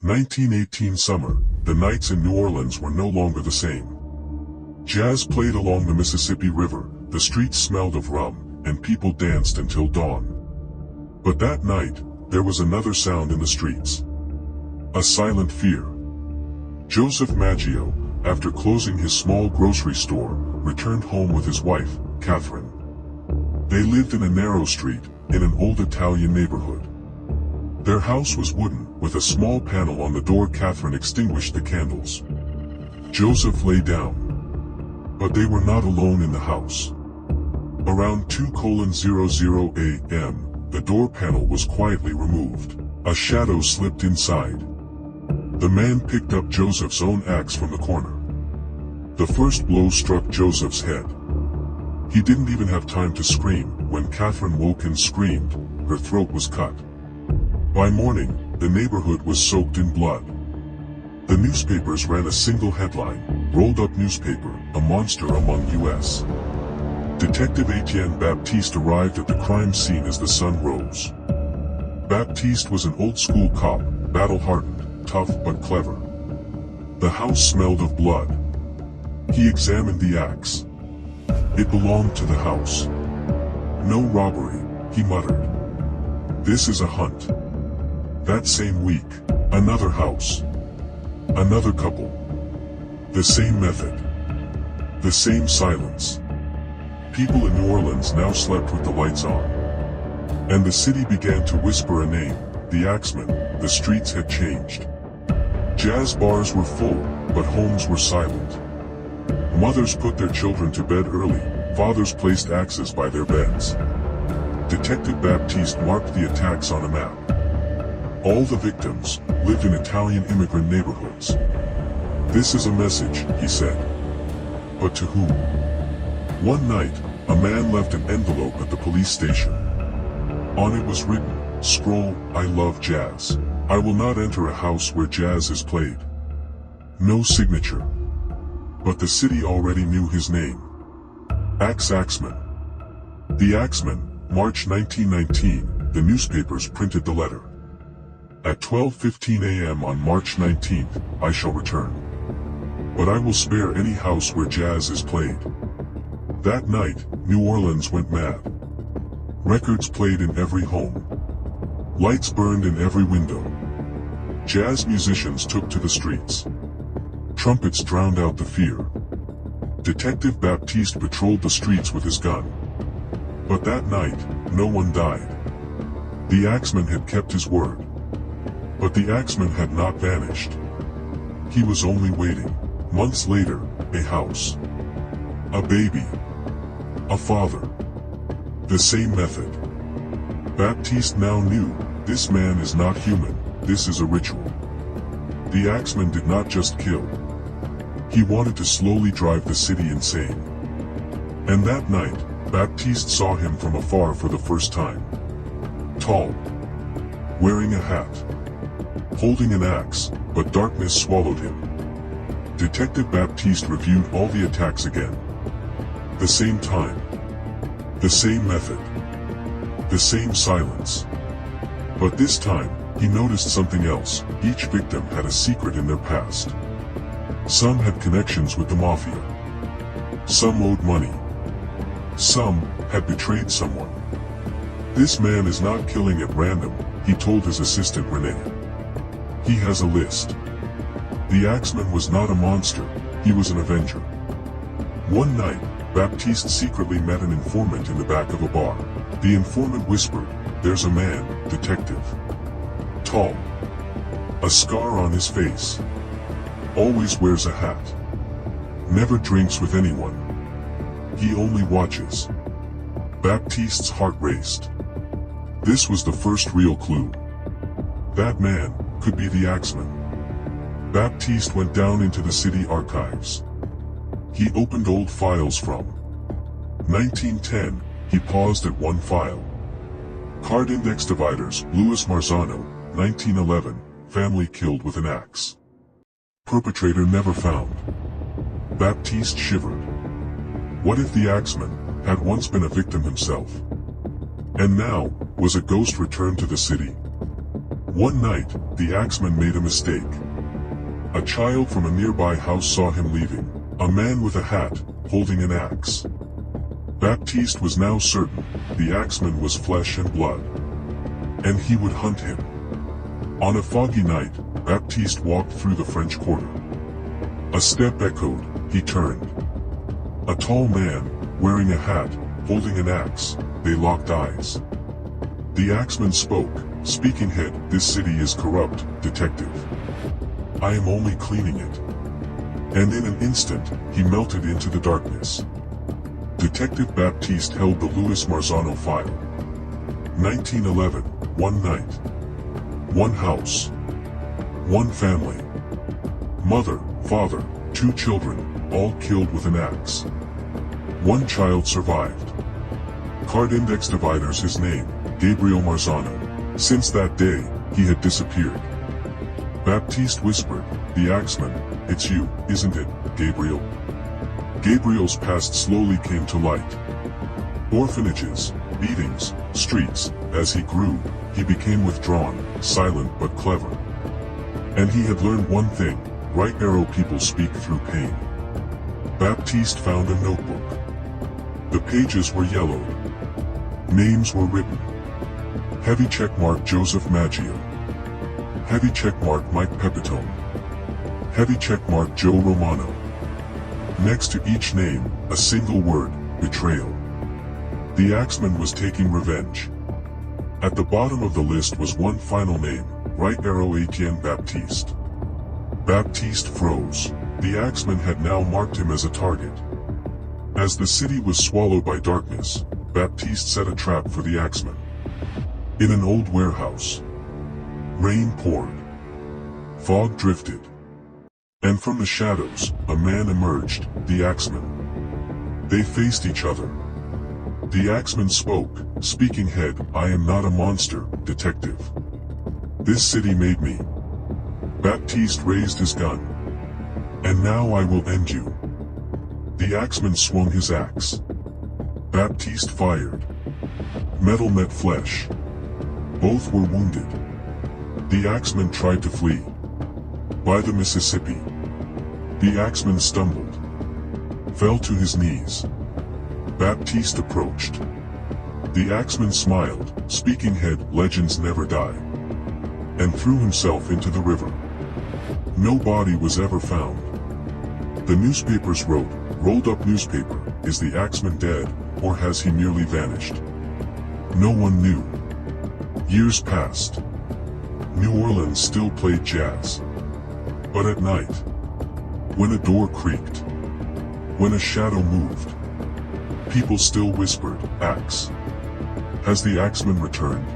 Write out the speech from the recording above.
1918 summer, the nights in New Orleans were no longer the same. Jazz played along the Mississippi River, the streets smelled of rum, and people danced until dawn. But that night, there was another sound in the streets. A silent fear. Joseph Maggio, after closing his small grocery store, returned home with his wife, Catherine. They lived in a narrow street, in an old Italian neighborhood. Their house was wooden, with a small panel on the door. Catherine extinguished the candles. Joseph lay down. But they were not alone in the house. Around 2:00 a.m., the door panel was quietly removed. A shadow slipped inside. The man picked up Joseph's own axe from the corner. The first blow struck Joseph's head. He didn't even have time to scream when Catherine woke and screamed. Her throat was cut. By morning, the neighborhood was soaked in blood. The newspapers ran a single headline: rolled up newspaper, a monster among U.S. Detective Etienne Baptiste arrived at the crime scene as the sun rose. Baptiste was an old-school cop, battle-hardened, tough but clever. The house smelled of blood. He examined the axe. It belonged to the house. No robbery, he muttered. This is a hunt. That same week, another house. Another couple. The same method. The same silence. People in New Orleans now slept with the lights on. And the city began to whisper a name: the Axeman. The streets had changed. Jazz bars were full, but homes were silent. Mothers put their children to bed early, fathers placed axes by their beds. Detective Baptiste marked the attacks on a map. All the victims lived in Italian immigrant neighborhoods. This is a message, he said. But to whom? One night, a man left an envelope at the police station. On it was written, "Scroll, I love jazz. I will not enter a house where jazz is played." No signature. But the city already knew his name. Axeman. The Axeman, March 1919, the newspapers printed the letter. At 12:15 a.m. on March 19th, I shall return. But I will spare any house where jazz is played. That night, New Orleans went mad. Records played in every home. Lights burned in every window. Jazz musicians took to the streets. Trumpets drowned out the fear. Detective Baptiste patrolled the streets with his gun. But that night, no one died. The Axeman had kept his word. But the Axeman had not vanished. He was only waiting. Months later, a house. A baby. A father. The same method. Baptiste now knew, this man is not human, this is a ritual. The Axeman did not just kill. He wanted to slowly drive the city insane. And that night, Baptiste saw him from afar for the first time. Tall. Wearing a hat. Holding an axe, but darkness swallowed him. Detective Baptiste reviewed all the attacks again. The same time. The same method. The same silence. But this time, he noticed something else. Each victim had a secret in their past. Some had connections with the mafia. Some owed money. Some had betrayed someone. This man is not killing at random, he told his assistant Renee. He has a list. The Axeman was not a monster, he was an avenger. One night, Baptiste secretly met an informant in the back of a bar. The informant whispered, "There's a man, detective. Tall. A scar on his face. Always wears a hat. Never drinks with anyone. He only watches." Baptiste's heart raced. This was the first real clue. That man could be the Axeman. Baptiste went down into the city archives. He opened old files from 1910. He paused at one file. Card index dividers, Louis Marzano, 1911, family killed with an axe. Perpetrator never found. Baptiste shivered. What if the Axeman had once been a victim himself? And now, was a ghost returned to the city? One night, the axeman made a mistake. A child from a nearby house saw him leaving, a man with a hat, holding an axe. Baptiste was now certain, the axeman was flesh and blood. And he would hunt him. On a foggy night, Baptiste walked through the French Quarter. A step echoed, he turned. A tall man, wearing a hat, holding an axe, they locked eyes. The axeman spoke, speaking head, "This city is corrupt, detective. I am only cleaning it." And in an instant, he melted into the darkness. Detective Baptiste held the Louis Marzano file. 1911, one night. One house. One family. Mother, father, 2 children, all killed with an axe. One child survived. Card index dividers his name, Gabriel Marzano. Since that day, he had disappeared. Baptiste whispered, "The axeman, it's you, isn't it, Gabriel?" Gabriel's past slowly came to light. Orphanages, beatings, streets. As he grew, he became withdrawn, silent but clever. And he had learned one thing, right arrow people speak through pain. Baptiste found a notebook. The pages were yellowed. Names were written. Heavy checkmark Joseph Maggio. Heavy checkmark Mike Pepitone. Heavy checkmark Joe Romano. Next to each name, a single word, betrayal. The axeman was taking revenge. At the bottom of the list was one final name, right arrow Etienne Baptiste. Baptiste froze. The axeman had now marked him as a target. As the city was swallowed by darkness, Baptiste set a trap for the axeman. In an old warehouse. Rain poured. Fog drifted. And from the shadows, a man emerged, the axeman. They faced each other. The axeman spoke, speaking head, "I am not a monster, detective. This city made me." Baptiste raised his gun. "And now I will end you." The axeman swung his axe. Baptiste fired. Metal met flesh. Both were wounded. The axeman tried to flee. By the Mississippi. The axeman stumbled. Fell to his knees. Baptiste approached. The axeman smiled, speaking head, "Legends never die," and threw himself into the river. No body was ever found. The newspapers wrote, "Rolled up newspaper, is the axeman dead, or has he merely vanished?" No one knew. Years passed. New Orleans still played jazz. But at night, when a door creaked, when a shadow moved, people still whispered, "Axe. Has the axeman returned?"